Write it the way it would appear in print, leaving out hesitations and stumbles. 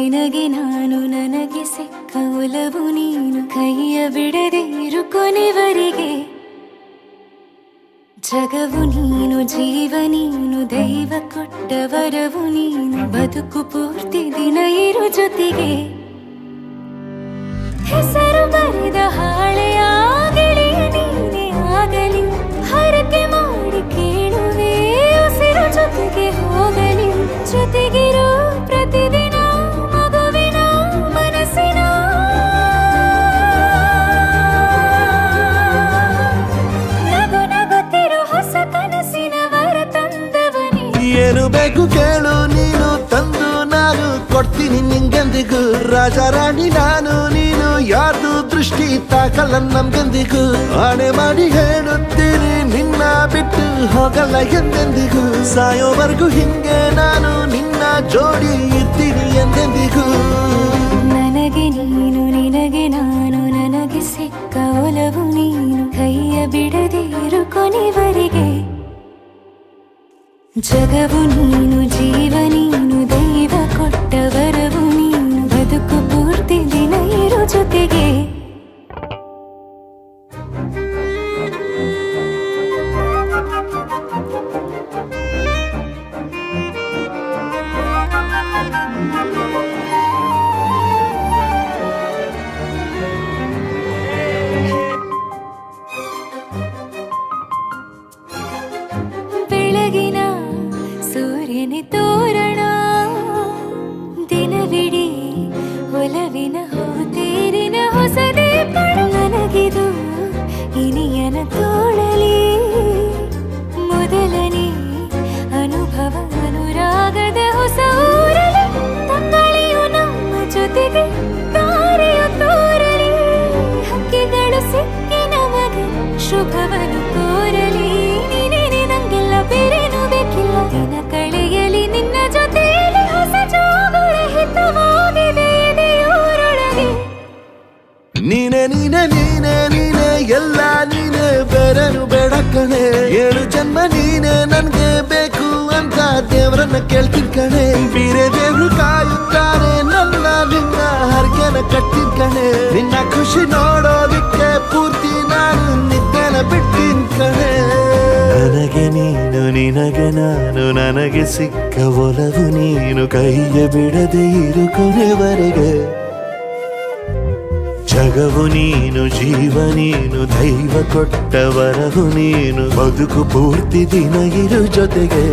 ನಿನಗೆ ನಾನು ನನಗೆ ಸಿಕ್ಕ ಒಲವು ನೀನು ಕೈಯ ಬಿಡದೆ ಇರು ಕೊನೆವರೆಗೆ ಜಗವು ನೀನು ಜೀವ ನೀನು ದೈವ ಕೊಟ್ಟ ವರವು ನೀನು ಬದುಕು ಪೂರ್ತಿ ದಿನ ಇರು ಜೊತೆಗೆ ಹೆಸರು ಬರೆದ ಹಾಳೆಯ ಗೆಳೆಯ ನೀನೇ ಆಗಲಿ ಹರಕೆ ಮಾಡಿ ಕೇಳುವೆ ಉಸಿರು ಜೊತೆಗೆ ಹೋಗಲಿ ಜೊತೆಗಿರೋ ಪ್ರತಿದಿನ ಮಗುವಿನ ಮನಸ್ಸಿನ ನಗು ನಗುತ್ತಿರೋ ಹೊಸ ಕನಸಿನ ವರ ತಂದವನೇ ಏನು ಬೇಕು ಕೇಳು ನೀನು ತಂದು ನಾನು ಕೊಡ್ತೀನಿ ನಿಂಗೆಂದಿಗೂ ರಾಜ ರಾಣಿ ನಾನು ನೀನು ಯಾರ್ದು ದೃಷ್ಟಿ ತಾಕಲ್ಲ ನಮ್ಗೆಂದಿಗೂ ಆಣೆ ಮಾಡಿ ಹೇಳುತ್ತೀನಿ ನಿನ್ನ ಬಿಟ್ಟು ಹೋಗಲ್ಲ ಎಂದೆಂದಿಗೂ ಸಾಯೋವರೆಗೂ ಹಿಂಗೆ ನಾನು ನಿನ್ನ ಜೋಡಿ ಇರ್ತೀನಿ ಎಂದೆಂದಿಗೂ ನನಗೆ ನೀನು ನಿನಗೆ ನಾನು ನನಗೆ ಸಿಕ್ಕ ಒಲವು ನೀನು ಕೈಯ ಬಿಡದೆ ಇರು ಕೊನೆವರೆಗೆ ಜಗವು ನೀನು ಜೀವ ನೀನು ದೈವ ಕೊಟ್ಟ ವರವು ನೀನು ಬದುಕು ಪೂರ್ತಿ ದಿನ ಇರು ಜೊತೆಗೆ ಬೆಳಗಿನ ಸೂರ್ಯನ ತೋರಣ ದಿನವಿಡೀ ಒಲವಿನ ಹೂತೇರಿನ ಹೊಸದೇ ಪಡ ನನಗಿದು ಇನಿಯನ ತೋಳಲಿ ಮೊದಲನೇ ಅನುಭವ ಅನುರಾಗದ ಹೊಸ ಊರಲಿ ತಂಗಳಿಯು ನಮ್ಮ ಜೊತೆಗೆ ತಾರೆಯು ತೋರಲಿ ಹಕ್ಕಿಗಳು ಸಿಕ್ಕಿ ನಮಗೆ ಶುಭವನ್ನು ಕೋರಲಿ ನೀನೇ ನಂಗೆಲ್ಲ ಬೇರೇನು ಬೇಕಿಲ್ಲ ದಿನ ಕಳೆಯಲಿ ನಿನ್ನ ಜೊತೆಯಲ್ಲಿ ಹೊಸ ಜೋಗುಳ ಹಿತವಾಗಿದೆ ಎದೆಯೂರೊಳಗೆ ನೀನೆ ನೀನೆ ನೀನೆ ನೀನೆ ಎಲ್ಲ ನೀನೆ ಬೇರೆನು ಬೇಡ ಕಣೆ ಏಳು ಜನ್ಮ ನೀನೆ ನನ್ಗೆ ಬೇಕು ಅಂತ ದೇವರನ್ನ ಕೇಳ್ತೀನಿ ಕಣೆ ಬೇರೆ ದೇವ್ರು ಕಾಯುತ್ತಾರೆ ನನ್ನ ನಿನ್ನ ಹರ್ಗೆನ ಕಟ್ಟಿನ ಕಣೆ ನಿನ್ನ ಖುಷಿ ನೋಡೋದಿಕ್ಕೆ ಪೂರ್ತಿ ನಾನು ನಿದ್ದೆನ ಬಿಟ್ಟಿನ ಕಣೆ ನನಗೆ ನೀನು ನಿನಗೆ ನಾನು ನನಗೆ ಸಿಕ್ಕ ಒಲವು ನೀನು ಕೈಯ ಬಿಡದೆ ಇರು ಕೊನೆವರೆಗೆ ಜಗವು ನೀನು ಜೀವ ನೀನು ದೈವ ಕೊಟ್ಟ ವರವು ನೀನು ಬದುಕು ಪೂರ್ತಿ ದಿನ ಇರು ಜೊತೆಗೆ